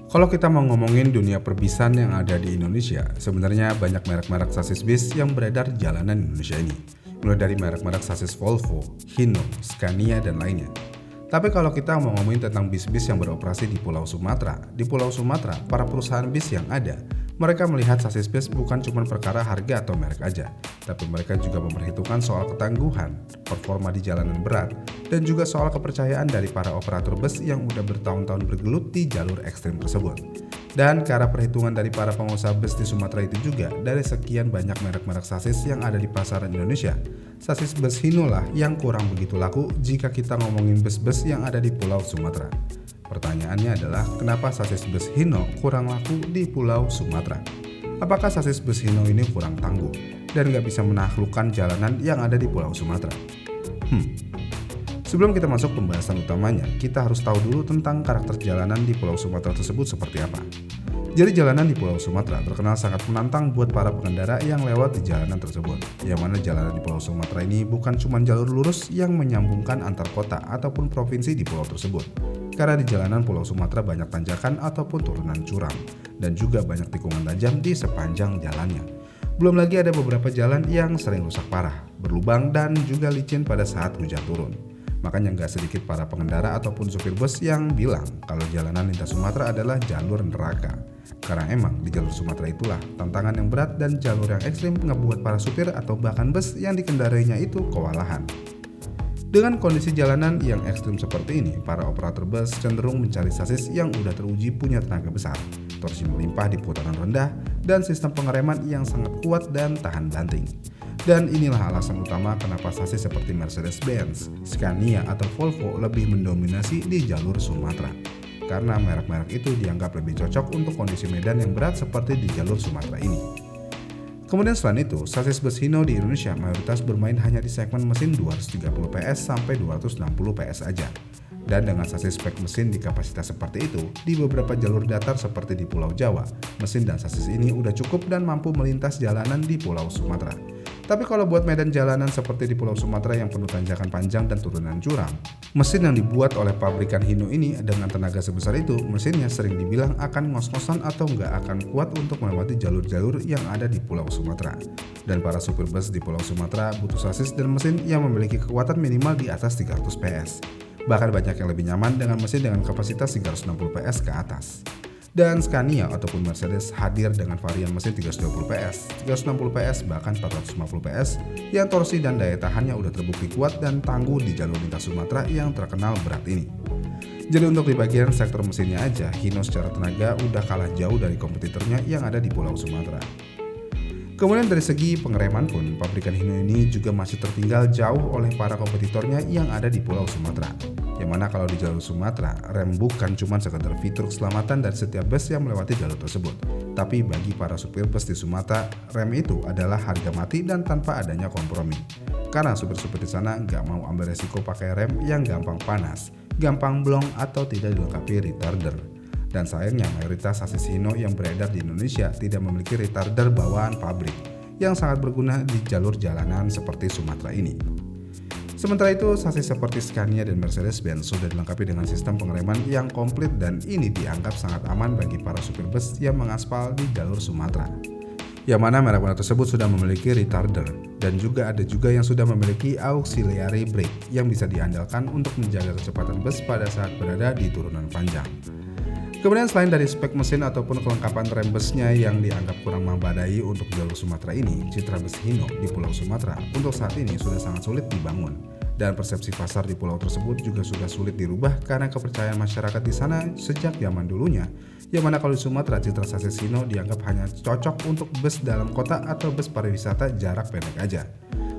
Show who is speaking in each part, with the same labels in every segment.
Speaker 1: Kalau kita mau ngomongin dunia perbisan yang ada di Indonesia, sebenarnya banyak merek-merek sasis bis yang beredar di jalanan Indonesia ini. Mulai dari merek-merek sasis Volvo, Hino, Scania, dan lainnya. Tapi kalau kita mau ngomongin tentang bis-bis yang beroperasi di Pulau Sumatera, para perusahaan bis yang ada, mereka melihat sasis bis bukan cuma perkara harga atau merek aja, tapi mereka juga memperhitungkan soal ketangguhan, performa di jalanan berat, dan juga soal kepercayaan dari para operator bus yang udah bertahun-tahun bergelut di jalur ekstrim tersebut. Dan ke arah perhitungan dari para pengusaha bus di Sumatera itu juga, dari sekian banyak merek-merek sasis yang ada di pasaran Indonesia, sasis bus Hino lah yang kurang begitu laku jika kita ngomongin bus-bus yang ada di Pulau Sumatera. Pertanyaannya adalah, kenapa sasis bus Hino kurang laku di Pulau Sumatera? Apakah sasis bus Hino ini kurang tangguh dan nggak bisa menaklukkan jalanan yang ada di Pulau Sumatera? Sebelum kita masuk pembahasan utamanya, kita harus tahu dulu tentang karakter jalanan di Pulau Sumatera tersebut seperti apa. Jadi jalanan di Pulau Sumatera terkenal sangat menantang buat para pengendara yang lewat di jalanan tersebut. Yang mana jalanan di Pulau Sumatera ini bukan cuma jalur lurus yang menyambungkan antar kota ataupun provinsi di pulau tersebut. Karena di jalanan Pulau Sumatera banyak tanjakan ataupun turunan curam, dan juga banyak tikungan tajam di sepanjang jalannya. Belum lagi ada beberapa jalan yang sering rusak parah, berlubang, dan juga licin pada saat hujan turun. Makanya nggak sedikit para pengendara ataupun supir bus yang bilang kalau jalanan lintas Sumatera adalah jalur neraka. Karena emang di jalur Sumatera itulah tantangan yang berat dan jalur yang ekstrim ngebuat para supir atau bahkan bus yang dikendarainya itu kewalahan. Dengan kondisi jalanan yang ekstrim seperti ini, para operator bus cenderung mencari sasis yang udah teruji punya tenaga besar, torsi melimpah di putaran rendah, dan sistem pengereman yang sangat kuat dan tahan banting. Dan inilah alasan utama kenapa sasis seperti Mercedes-Benz, Scania, atau Volvo lebih mendominasi di jalur Sumatera. Karena merek-merek itu dianggap lebih cocok untuk kondisi medan yang berat seperti di jalur Sumatera ini. Kemudian selain itu, sasis bus Hino di Indonesia mayoritas bermain hanya di segmen mesin 230 PS sampai 260 PS aja. Dan dengan sasis spek mesin di kapasitas seperti itu, di beberapa jalur datar seperti di Pulau Jawa, mesin dan sasis ini udah cukup dan mampu melintas jalanan di Pulau Sumatera. Tapi kalau buat medan jalanan seperti di Pulau Sumatera yang penuh tanjakan panjang dan turunan curam, mesin yang dibuat oleh pabrikan Hino ini dengan tenaga sebesar itu, mesinnya sering dibilang akan ngos-ngosan atau nggak akan kuat untuk melewati jalur-jalur yang ada di Pulau Sumatera. Dan para supir bus di Pulau Sumatera butuh sasis dan mesin yang memiliki kekuatan minimal di atas 300 PS. Bahkan banyak yang lebih nyaman dengan mesin dengan kapasitas 360 PS ke atas. Dan Scania ataupun Mercedes hadir dengan varian mesin 320 PS, 360 PS, bahkan 450 PS yang torsi dan daya tahannya udah terbukti kuat dan tangguh di jalur lintas Sumatera yang terkenal berat ini. Jadi untuk di bagian sektor mesinnya aja, Hino secara tenaga udah kalah jauh dari kompetitornya yang ada di Pulau Sumatera. Kemudian dari segi pengereman pun, pabrikan Hino ini juga masih tertinggal jauh oleh para kompetitornya yang ada di Pulau Sumatera. Yang mana kalau di jalur Sumatera, rem bukan cuma sekedar fitur keselamatan dari setiap bus yang melewati jalur tersebut. Tapi bagi para supir bus di Sumatera, rem itu adalah harga mati dan tanpa adanya kompromi. Karena supir-supir di sana nggak mau ambil resiko pakai rem yang gampang panas, gampang blong atau tidak dilengkapi retarder. Dan sayangnya mayoritas sasis Hino yang beredar di Indonesia tidak memiliki retarder bawaan pabrik yang sangat berguna di jalur jalanan seperti Sumatera ini. Sementara itu, sasis seperti Scania dan Mercedes-Benz sudah dilengkapi dengan sistem pengereman yang komplit dan ini dianggap sangat aman bagi para supir bus yang mengaspal di jalur Sumatera. Yang mana merek-merek tersebut sudah memiliki retarder dan juga ada yang sudah memiliki auxiliary brake yang bisa diandalkan untuk menjaga kecepatan bus pada saat berada di turunan panjang. Kemudian selain dari spek mesin ataupun kelengkapan rem busnya yang dianggap kurang memadai untuk jalur Sumatera ini, citra bus Hino di Pulau Sumatera untuk saat ini sudah sangat sulit dibangun. Dan persepsi pasar di pulau tersebut juga sudah sulit dirubah karena kepercayaan masyarakat di sana sejak zaman dulunya. Yang mana kalau di Sumatera, citra sasis Hino dianggap hanya cocok untuk bus dalam kota atau bus pariwisata jarak pendek aja.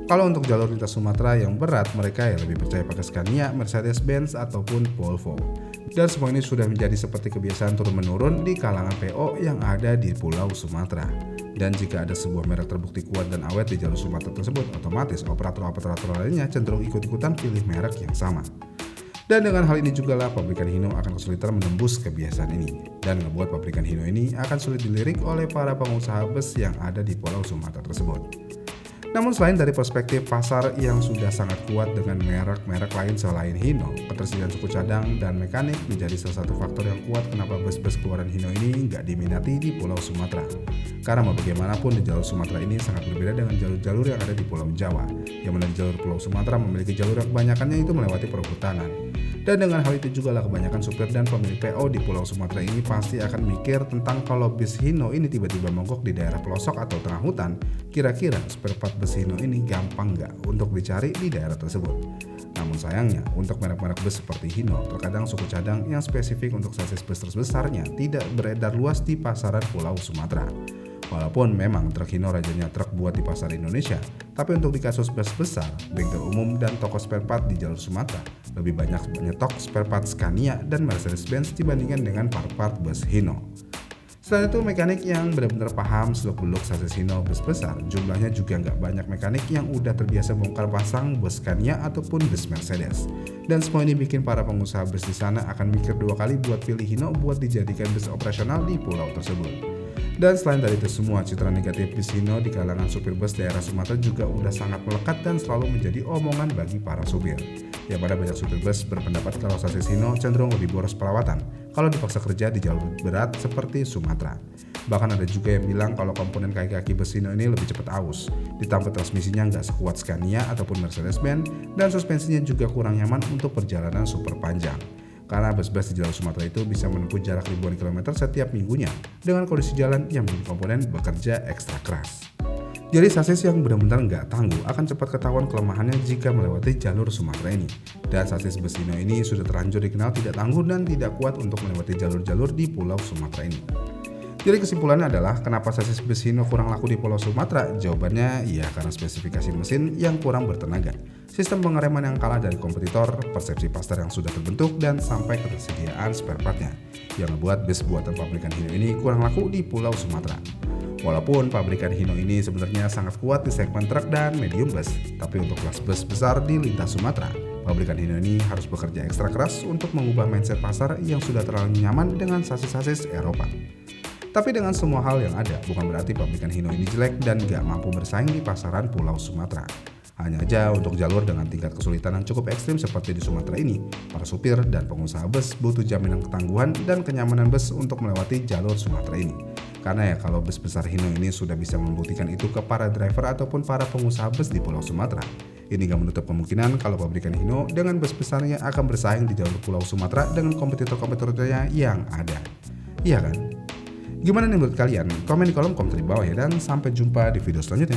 Speaker 1: Kalau untuk jalur lintas Sumatera yang berat, mereka yang lebih percaya pakai Scania, Mercedes-Benz, ataupun Volvo. Dan semua ini sudah menjadi seperti kebiasaan turun-menurun di kalangan PO yang ada di Pulau Sumatera. Dan jika ada sebuah merek terbukti kuat dan awet di jalur Sumatera tersebut, otomatis operator-operator lainnya cenderung ikut-ikutan pilih merek yang sama. Dan dengan hal ini juga lah pabrikan Hino akan kesulitan menembus kebiasaan ini. Dan membuat pabrikan Hino ini akan sulit dilirik oleh para pengusaha bus yang ada di Pulau Sumatera tersebut. Namun selain dari perspektif pasar yang sudah sangat kuat dengan merek-merek lain selain Hino, ketersediaan suku cadang dan mekanik menjadi salah satu faktor yang kuat kenapa bus-bus keluaran Hino ini nggak diminati di Pulau Sumatera. Karena mau bagaimanapun di jalur Sumatera ini sangat berbeda dengan jalur-jalur yang ada di Pulau Jawa, yang mana di jalur Pulau Sumatera memiliki jalur yang kebanyakannya itu melewati perhutanan. Dan dengan hal itu juga lah kebanyakan supir dan pemilik PO di Pulau Sumatera ini pasti akan mikir tentang kalau bis Hino ini tiba-tiba mogok di daerah pelosok atau tengah hutan, kira-kira spare part bus Hino ini gampang nggak untuk dicari di daerah tersebut. Namun sayangnya, untuk merek-merek bus seperti Hino, terkadang suku cadang yang spesifik untuk sasis bus terbesarnya tidak beredar luas di pasaran Pulau Sumatera. Walaupun memang truk Hino rajanya truk buat di pasar Indonesia, tapi untuk di kasus bus besar, bengkel umum dan toko spare part di jalur Sumatera lebih banyak menyetok spare part Scania dan Mercedes-Benz dibandingkan dengan part-part bus Hino. Selain itu, mekanik yang benar-benar paham seluk-beluk sasis Hino bus besar, jumlahnya juga nggak banyak mekanik yang udah terbiasa bongkar pasang bus Scania ataupun bus Mercedes. Dan semua ini bikin para pengusaha bus di sana akan mikir 2 kali buat pilih Hino buat dijadikan bus operasional di pulau tersebut. Dan selain dari itu semua, citra negatif bis Hino di kalangan supir bus daerah Sumatera juga udah sangat melekat dan selalu menjadi omongan bagi para supir. Ya, pada banyak supir bus berpendapat kalau sasis Hino cenderung lebih boros perawatan kalau dipaksa kerja di jalur berat seperti Sumatera. Bahkan ada juga yang bilang kalau komponen kaki-kaki bus Hino ini lebih cepat aus, ditambah transmisinya nggak sekuat Scania ataupun Mercedes-Benz, dan suspensinya juga kurang nyaman untuk perjalanan super panjang. Karena bus-bus di jalur Sumatera itu bisa menempuh jarak ribuan kilometer setiap minggunya dengan kondisi jalan yang bikin komponen bekerja ekstra keras. Jadi sasis yang benar-benar nggak tangguh akan cepat ketahuan kelemahannya jika melewati jalur Sumatera ini. Dan sasis bus Hino ini sudah terlanjur dikenal tidak tangguh dan tidak kuat untuk melewati jalur-jalur di Pulau Sumatera ini. Jadi kesimpulannya adalah kenapa sasis bus Hino kurang laku di Pulau Sumatera? Jawabannya ya karena spesifikasi mesin yang kurang bertenaga, sistem pengereman yang kalah dari kompetitor, persepsi pasar yang sudah terbentuk, dan sampai ketersediaan spare partnya yang membuat bus buatan pabrikan Hino ini kurang laku di Pulau Sumatera. Walaupun pabrikan Hino ini sebenarnya sangat kuat di segmen truk dan medium bus, tapi untuk kelas bus besar di lintas Sumatera, pabrikan Hino ini harus bekerja ekstra keras untuk mengubah mindset pasar yang sudah terlalu nyaman dengan sasis-sasis Eropa. Tapi dengan semua hal yang ada, bukan berarti pabrikan Hino ini jelek dan gak mampu bersaing di pasaran Pulau Sumatera. Hanya aja untuk jalur dengan tingkat kesulitan yang cukup ekstrim seperti di Sumatera ini, para supir dan pengusaha bus butuh jaminan ketangguhan dan kenyamanan bus untuk melewati jalur Sumatera ini. Karena ya kalau bus besar Hino ini sudah bisa membuktikan itu ke para driver ataupun para pengusaha bus di Pulau Sumatera, ini gak menutup kemungkinan kalau pabrikan Hino dengan bus besarnya akan bersaing di jalur Pulau Sumatera dengan kompetitor-kompetitornya yang ada. Iya kan? Gimana nih menurut kalian? Komen di kolom komentar di bawah ya, dan sampai jumpa di video selanjutnya.